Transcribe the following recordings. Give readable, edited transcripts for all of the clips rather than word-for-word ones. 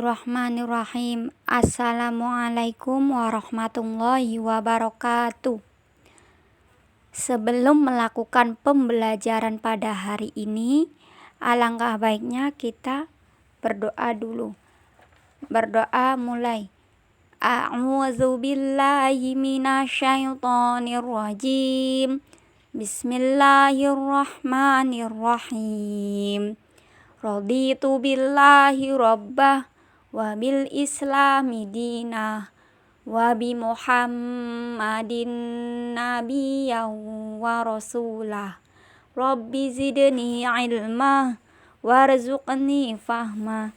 Bismillahirrahmanirrahim. Assalamualaikum warahmatullahi wabarakatuh. Sebelum melakukan pembelajaran pada hari ini, alangkah baiknya kita berdoa dulu. Berdoa mulai. A'udzu billahi minasyaitonir rajim. Bismillahirrahmanirrahim. Raditu billahi rabbah wa bil islami dinah wa bi muhammadin nabiyyan wa rasulah. Rabbi zidni ilma warzuqni fahma.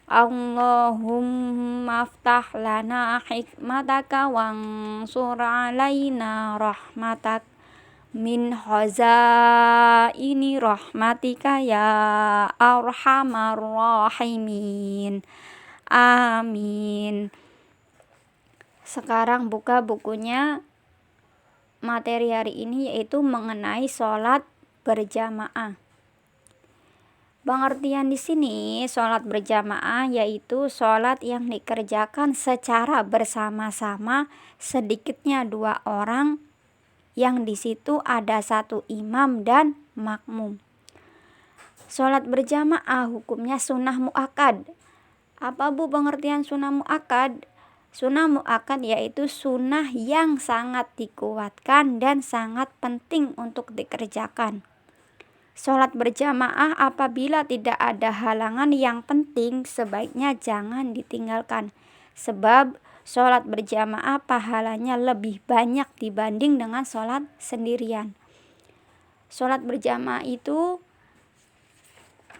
Allahumma aftah lana hikmataka wansur alaina rahmatak min khazaini rahmatika ya arhamar rahimin. Amin. Sekarang buka bukunya. Materi hari ini yaitu mengenai sholat berjamaah. Pengertian di sini sholat berjamaah yaitu sholat yang dikerjakan secara bersama-sama sedikitnya 2 orang, yang di situ ada 1 imam dan makmum. Sholat berjamaah hukumnya sunnah muakkad. Apa Bu pengertian sunnah muakkad? Sunnah muakkad yaitu sunnah yang sangat dikuatkan dan sangat penting untuk dikerjakan. Sholat berjamaah apabila tidak ada halangan yang penting sebaiknya jangan ditinggalkan. Sebab sholat berjamaah pahalanya lebih banyak dibanding dengan sholat sendirian. Sholat berjamaah itu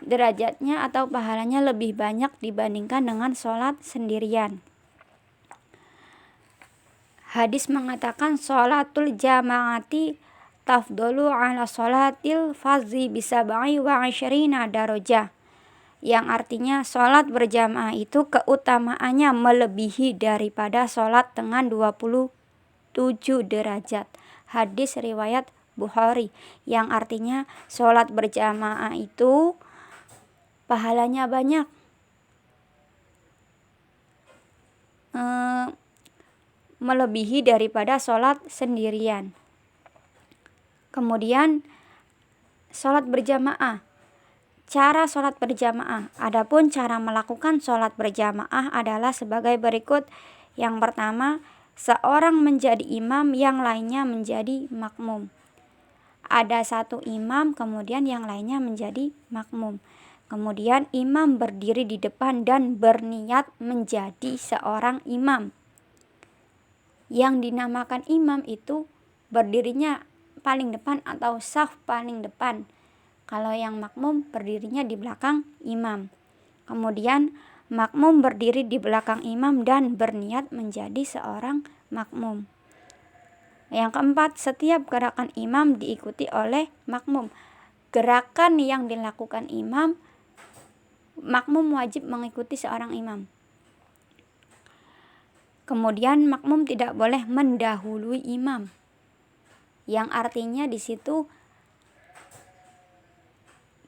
derajatnya atau pahalanya lebih banyak dibandingkan dengan sholat sendirian. Hadis mengatakan sholatul jamaati tafdolu ala sholatil fardhi bisab'i wa 'asyrina darajah, yang artinya sholat berjamaah itu keutamaannya melebihi daripada sholat dengan 27 derajat. Hadis riwayat Bukhari, yang artinya sholat berjamaah itu pahalanya banyak, melebihi daripada sholat sendirian. Kemudian sholat berjamaah. Cara sholat berjamaah. Adapun cara melakukan sholat berjamaah adalah sebagai berikut. Yang pertama, seorang menjadi imam, yang lainnya menjadi makmum. Ada 1 imam, kemudian yang lainnya menjadi makmum. Kemudian imam berdiri di depan dan berniat menjadi seorang imam. Yang dinamakan imam itu berdirinya paling depan atau saf paling depan. Kalau yang makmum berdirinya di belakang imam. Kemudian makmum berdiri di belakang imam dan berniat menjadi seorang makmum. Yang keempat, setiap gerakan imam diikuti oleh makmum. Gerakan yang dilakukan imam, makmum wajib mengikuti seorang imam. Kemudian makmum tidak boleh mendahului imam. Yang artinya di situ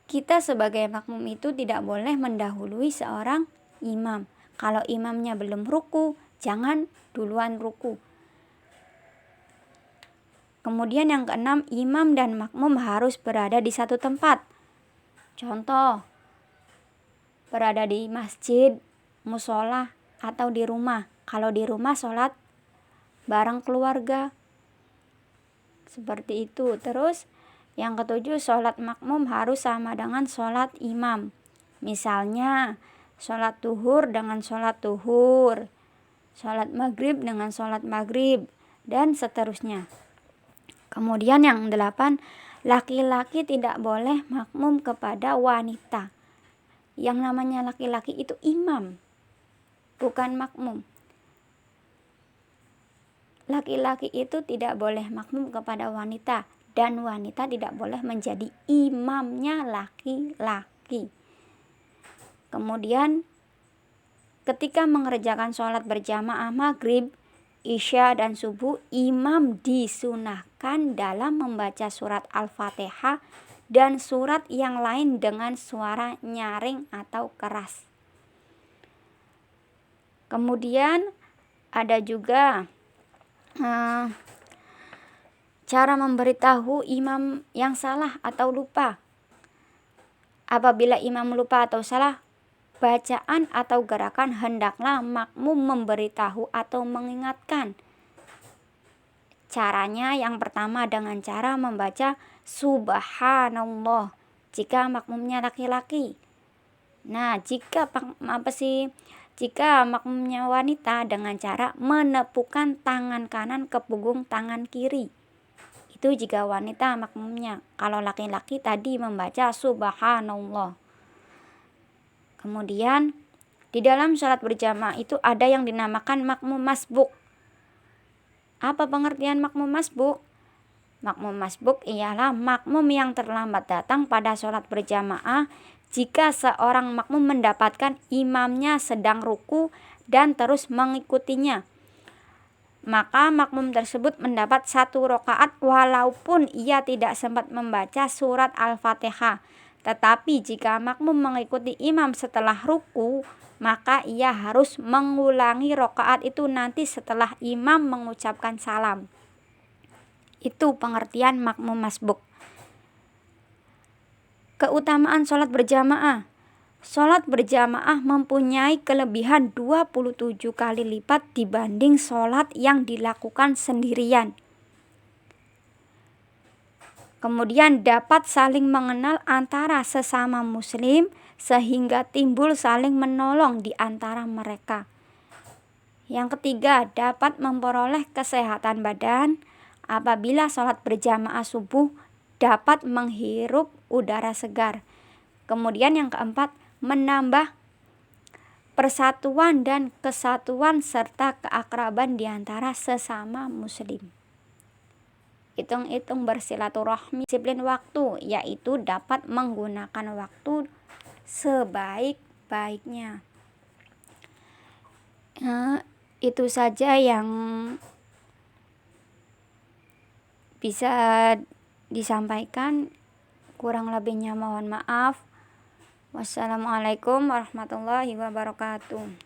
kita sebagai makmum itu tidak boleh mendahului seorang imam. Kalau imamnya belum ruku, jangan duluan ruku. Kemudian yang keenam, imam dan makmum harus berada di satu tempat. Contoh, berada di masjid, musola, atau di rumah. Kalau di rumah sholat bareng keluarga. Seperti itu. Terus yang ketujuh, sholat makmum harus sama dengan sholat imam. Misalnya sholat duhur dengan sholat duhur, sholat maghrib dengan sholat maghrib, dan seterusnya. Kemudian yang 8, laki-laki tidak boleh makmum kepada wanita. Yang namanya laki-laki itu imam, bukan makmum. Laki-laki itu tidak boleh makmum kepada wanita, dan wanita tidak boleh menjadi imamnya laki-laki. Kemudian ketika mengerjakan sholat berjamaah maghrib, isya, dan subuh, imam disunahkan dalam membaca surat Al-Fatihah dan surat yang lain dengan suara nyaring atau keras. Kemudian ada juga cara memberitahu imam yang salah atau lupa. Apabila imam lupa atau salah bacaan atau gerakan, hendaklah makmum memberitahu atau mengingatkan. Caranya yang pertama dengan cara membaca subhanallah jika makmumnya laki-laki. Nah, jika makmumnya wanita, dengan cara menepukkan tangan kanan ke punggung tangan kiri. Itu jika wanita makmumnya. Kalau laki-laki tadi membaca subhanallah. Kemudian di dalam sholat berjamaah itu ada yang dinamakan makmum masbuk. Apa pengertian makmum masbuk? Makmum masbuk ialah makmum yang terlambat datang pada sholat berjamaah jika seorang makmum mendapatkan imamnya sedang ruku dan terus mengikutinya. Maka makmum tersebut mendapat 1 rakaat walaupun ia tidak sempat membaca surat Al-Fatihah. Tetapi jika makmum mengikuti imam setelah ruku, maka ia harus mengulangi rakaat itu nanti setelah imam mengucapkan salam. Itu pengertian makmum masbuk. Keutamaan sholat berjamaah. Sholat berjamaah mempunyai kelebihan 27 kali lipat dibanding sholat yang dilakukan sendirian. Kemudian dapat saling mengenal antara sesama muslim sehingga timbul saling menolong di antara mereka. Yang ketiga, dapat memperoleh kesehatan badan. Apabila sholat berjamaah subuh dapat menghirup udara segar. Kemudian yang keempat, menambah persatuan dan kesatuan serta keakraban di antara sesama muslim. Hitung-hitung bersilaturahmi, disiplin waktu, yaitu dapat menggunakan waktu sebaik-baiknya. Itu saja yang bisa disampaikan. Kurang lebihnya mohon maaf. Wassalamualaikum warahmatullahi wabarakatuh.